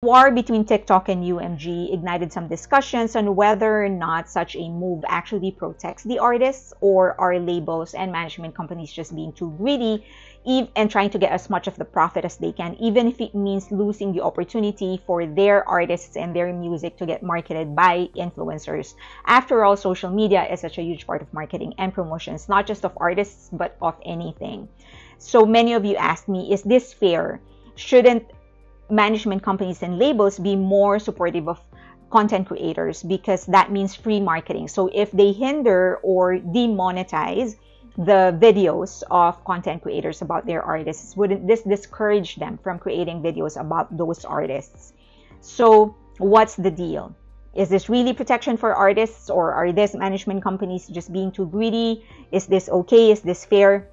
war between TikTok and UMG ignited some discussions on whether or not such a move actually protects the artists, or are labels and management companies just being too greedy and trying to get as much of the profit as they can, even if it means losing the opportunity for their artists and their music to get marketed by influencers. After all, social media is such a huge part of marketing and promotions, not just of artists, but of anything. So many of you asked me, is this fair? Shouldn't management companies and labels be more supportive of content creators, because that means free marketing? So if they hinder or demonetize the videos of content creators about their artists, wouldn't this discourage them from creating videos about those artists? So what's the deal? Is this really protection for artists, or are these management companies just being too greedy? Is this okay? Is this fair?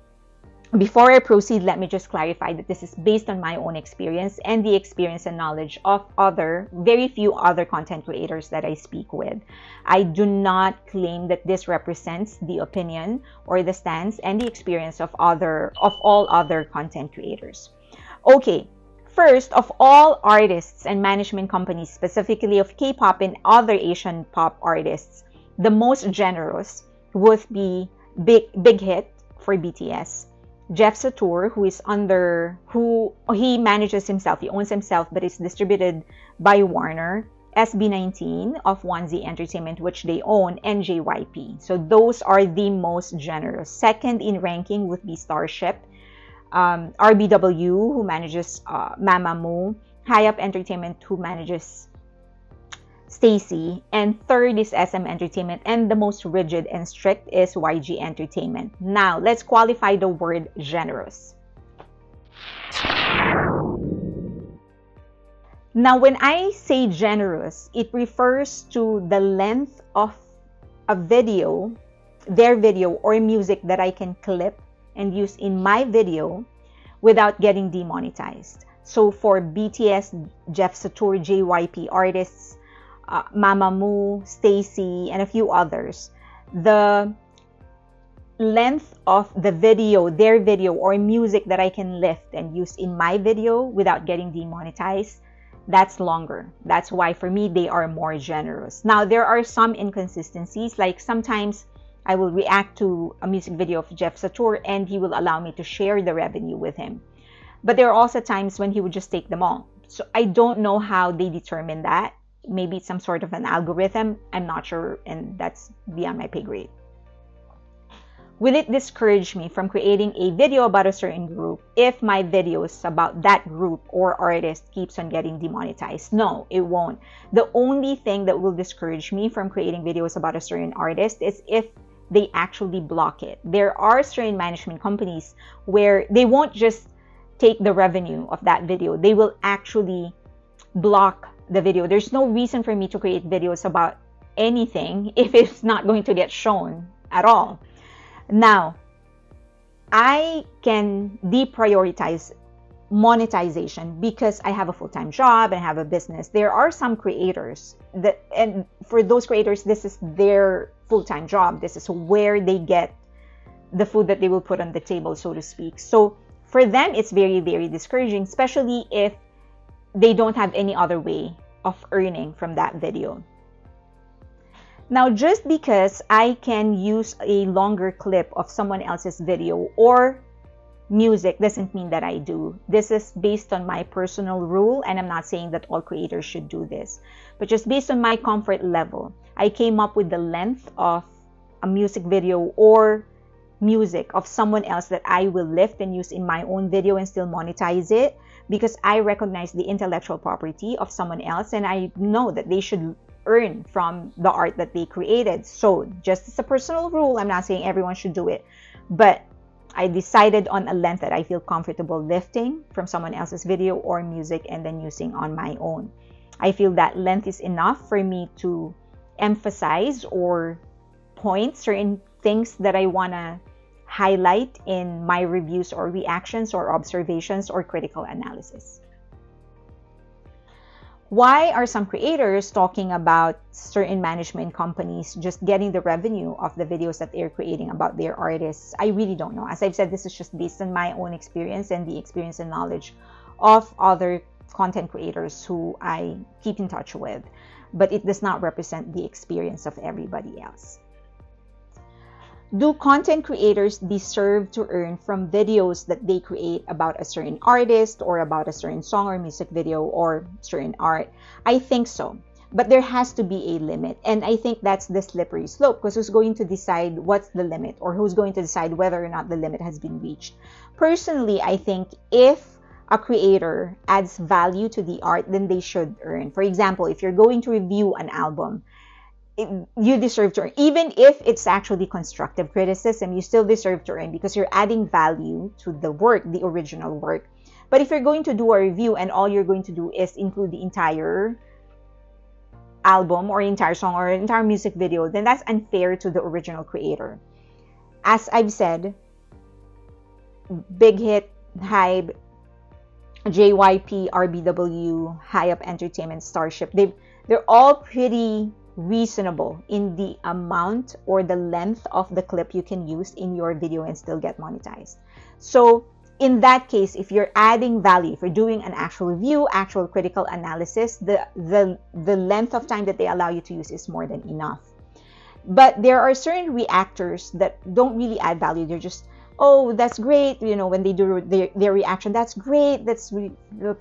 Before I proceed, let me just clarify that this is based on my own experience and the experience and knowledge of very few other content creators that I speak with. I do not claim that this represents the opinion or the stance and the experience of all other content creators. Okay, first, of all artists and management companies, specifically of K-pop and other Asian pop artists, the most generous would be Big Hit for BTS. Jeff Satur, he manages himself, he owns himself, but it's distributed by Warner. SB19 of 1Z Entertainment, which they own, and JYP. So those are the most generous. Second in ranking would be Starship, RBW, who manages Mamamoo, HYBE Entertainment, who manages Stacy, and third is SM Entertainment, and the most rigid and strict is YG Entertainment. Now, let's qualify the word generous. Now, when I say generous, it refers to the length of a video, their video or music that I can clip and use in my video without getting demonetized. So for BTS, Jeff Satur, JYP artists, Mamamoo, Stacy, and a few others, the length of the video, their video or music that I can lift and use in my video without getting demonetized, that's longer. That's why for me they are more generous. Now, there are some inconsistencies, like sometimes I will react to a music video of Jeff Satur and he will allow me to share the revenue with him. But there are also times when he would just take them all. So I don't know how they determine that. Maybe it's some sort of an algorithm. I'm not sure, and that's beyond my pay grade. Will it discourage me from creating a video about a certain group if my videos about that group or artist keeps on getting demonetized? No, it won't. The only thing that will discourage me from creating videos about a certain artist is if they actually block it. There are certain management companies where they won't just take the revenue of that video. They will actually block the video. There's no reason for me to create videos about anything if it's not going to get shown at all. Now, I can deprioritize monetization because I have a full-time job and I have a business. There are some creators and for those creators, this is their full-time job. This is where they get the food that they will put on the table, so to speak. So for them, it's very, very discouraging, especially if they don't have any other way of earning from that video. Now, just because I can use a longer clip of someone else's video or music doesn't mean that I do. This is based on my personal rule, and I'm not saying that all creators should do this. But just based on my comfort level, I came up with the length of a music video or music of someone else that I will lift and use in my own video and still monetize it, because I recognize the intellectual property of someone else and I know that they should earn from the art that they created. So just as a personal rule, I'm not saying everyone should do it, but I decided on a length that I feel comfortable lifting from someone else's video or music and then using on my own. I feel that length is enough for me to emphasize or point certain things that I want to highlight in my reviews or reactions or observations or critical analysis. Why are some creators talking about certain management companies just getting the revenue of the videos that they're creating about their artists? I really don't know. As I've said, this is just based on my own experience and the experience and knowledge of other content creators who I keep in touch with, but it does not represent the experience of everybody else. Do content creators deserve to earn from videos that they create about a certain artist or about a certain song or music video or certain art? I think so. But there has to be a limit. And I think that's the slippery slope, because who's going to decide what's the limit, or who's going to decide whether or not the limit has been reached? Personally, I think if a creator adds value to the art, then they should earn. For example, if you're going to review an album, you deserve to earn. Even if it's actually constructive criticism, you still deserve to earn because you're adding value to the work, the original work. But if you're going to do a review and all you're going to do is include the entire album or entire song or entire music video, then that's unfair to the original creator. As I've said, Big Hit, HYBE, JYP, RBW, HYBE Entertainment, Starship, they're all pretty reasonable in the amount or the length of the clip you can use in your video and still get monetized. So in that case, if you're adding value, if you're doing an actual review, actual critical analysis, the length of time that they allow you to use is more than enough. But there are certain reactors that don't really add value. They're just, oh, that's great, you know, when they do their reaction, that's great, that's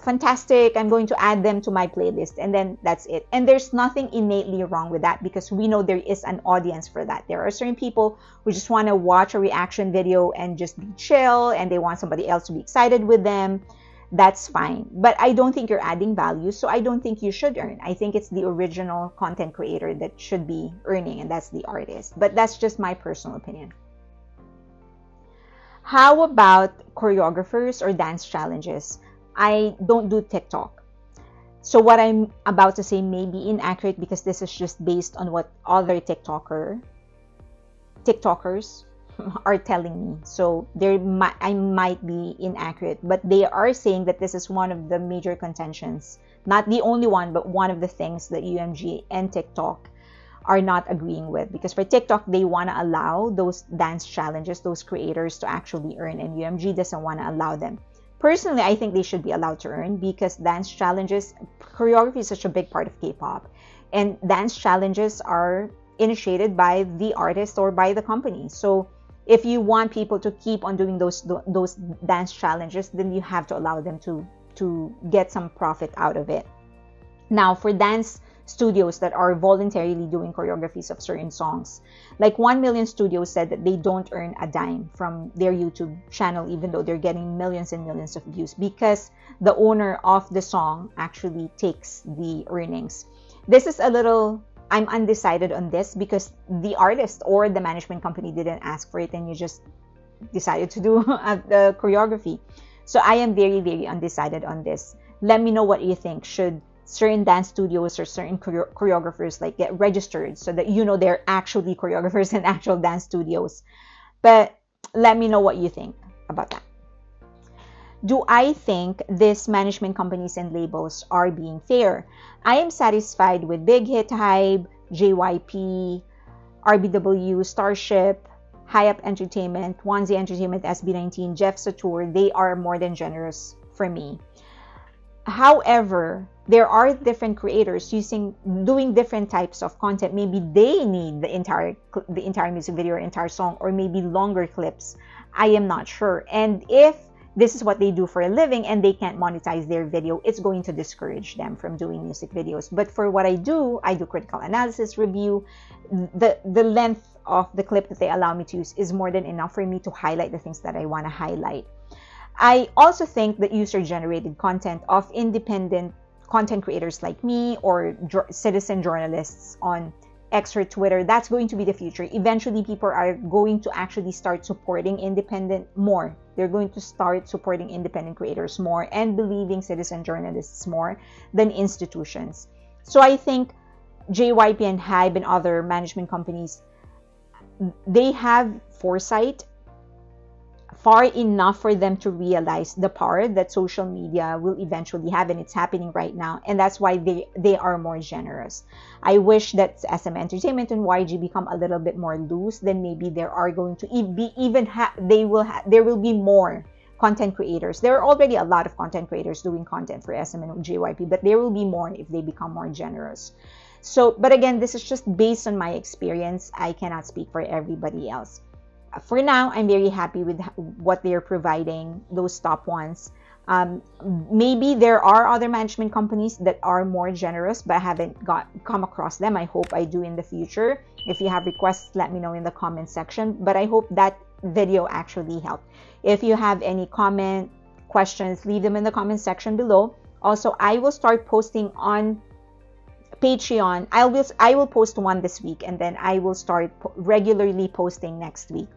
fantastic, I'm going to add them to my playlist, and then that's it. And there's nothing innately wrong with that, because we know there is an audience for that. There are certain people who just want to watch a reaction video and just be chill, and they want somebody else to be excited with them. That's fine. But I don't think you're adding value, so I don't think you should earn. I think it's the original content creator that should be earning, and that's the artist. But that's just my personal opinion. How about choreographers or dance challenges? I don't do TikTok. So what I'm about to say may be inaccurate, because this is just based on what other TikTokers are telling me. So I might be inaccurate, but they are saying that this is one of the major contentions. Not the only one, but one of the things that UMG and TikTok are not agreeing with, because for TikTok, they want to allow those dance challenges, those creators, to actually earn, and UMG doesn't want to allow them. Personally, I think they should be allowed to earn, because dance challenges, choreography is such a big part of K-pop, and dance challenges are initiated by the artist or by the company. So if you want people to keep on doing those dance challenges, then you have to allow them to get some profit out of it. Now, for dance studios that are voluntarily doing choreographies of certain songs, like 1 Million Studios said that they don't earn a dime from their YouTube channel, even though they're getting millions and millions of views, because the owner of the song actually takes the earnings. This is a little, I'm undecided on this, because the artist or the management company didn't ask for it, and you just decided to do the choreography. So I am very, very undecided on this. Let me know what you think. Should certain dance studios or certain choreographers like get registered, so that you know they're actually choreographers and actual dance studios? But let me know what you think about that. Do I think these management companies and labels are being fair? I am satisfied with Big Hit, HYBE, JYP, RBW, Starship, HYBE Entertainment, Onesie Entertainment, SB19, Jeff Satur. They are more than generous for me. However, there are different creators doing different types of content. Maybe they need the entire music video or entire song, or maybe longer clips. I am not sure. And if this is what they do for a living and they can't monetize their video, it's going to discourage them from doing music videos. But for what I do critical analysis, review. The length of the clip that they allow me to use is more than enough for me to highlight the things that I want to highlight. I also think that user-generated content of independent content creators like me, or citizen journalists on X or Twitter, that's going to be the future. Eventually, people are going to actually start supporting independent more. They're going to start supporting independent creators more and believing citizen journalists more than institutions. So I think JYP and HYBE and other management companies, they have foresight far enough for them to realize the power that social media will eventually have, and it's happening right now, and that's why they are more generous. I wish that SM Entertainment and YG become a little bit more loose. Then maybe there are going to be there will be more content creators. There are already a lot of content creators doing content for SM and JYP, but there will be more if they become more generous. So, but again, this is just based on my experience. I cannot speak for everybody else. For now, I'm very happy with what they're providing, those top ones. Maybe there are other management companies that are more generous, but I haven't come across them. I hope I do in the future. If you have requests, let me know in the comment section. But I hope that video actually helped. If you have any comment, questions, leave them in the comment section below. Also, I will start posting on Patreon. I will post one this week, and then I will start regularly posting next week.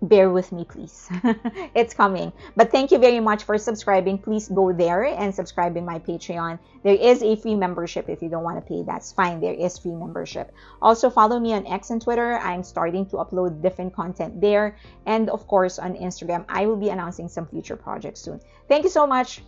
Bear with me, please. It's coming. But thank you very much for subscribing. Please go there and subscribe in my Patreon. There is a free membership. If you don't want to pay, that's fine. There is free membership. Also, follow me on X and Twitter. I'm starting to upload different content there. And of course, on Instagram, I will be announcing some future projects soon. Thank you so much.